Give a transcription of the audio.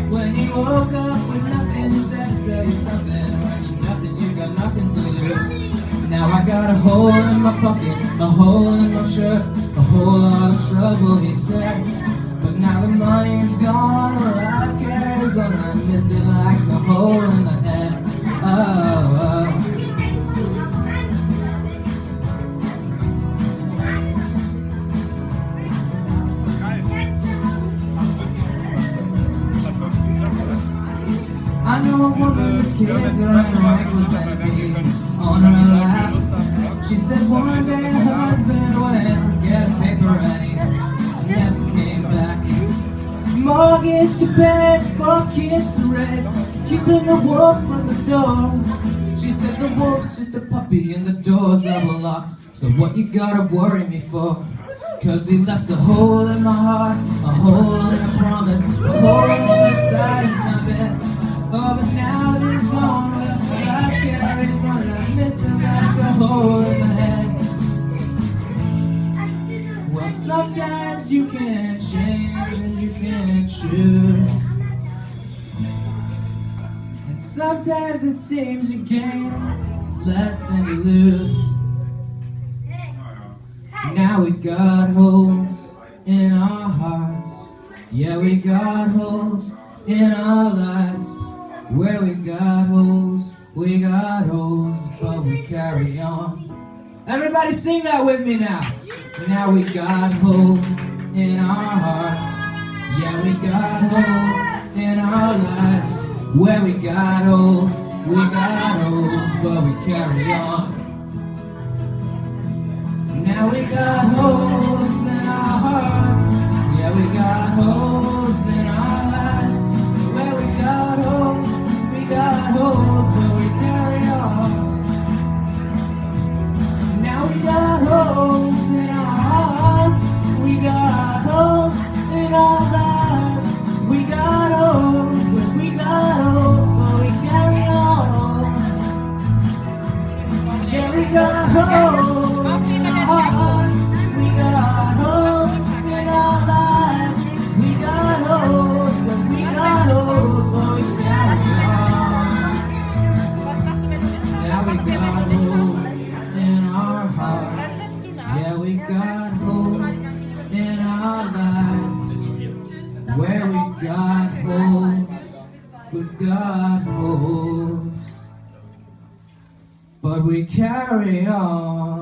When you woke up with nothing, you said, tell you something. When you nothing, you got nothing to lose. Now I got a hole in my pocket, a hole in my shirt, a whole lot of trouble, he said. But now the money's gone, my life carries on, I miss it like a hole in the head. Oh. I know a woman with kids around her ankles and a baby on her lap. She said one day her husband went to get a paper and he never came back. Mortgage to pay, 4 kids to raise, keeping the wolf on the door. She said the wolf's just a puppy and the door's double locked. So what you gotta worry me for? Cause he left a hole in my heart, a hole in a promise, a hole inside of my bed. Oh, but now it is gone, but life carries on, and I miss it like a hole in my head. Well, sometimes you can't change and you can't choose, and sometimes it seems you gain less than you lose. Now we got holes in our hearts, yeah, we got holes in our lives. Where we got holes, but we carry on. Everybody sing that with me now. Now we got holes in our hearts. Yeah, we got holes in our lives. Where we got holes, but we carry on. Now we got holes in our hearts. Yeah, we got holes in our lives. Where we got holes, but we carry on. Now we got holes in our hearts. We got holes in our lives. We got holes, but we carry on. Yeah, we got holes in our hearts. We got holes in our lives. We got holes, but we carry on. Now we got holes in our hearts. Yeah, we got holes in our lives. Where we got holes, we've got holes, but we carry on.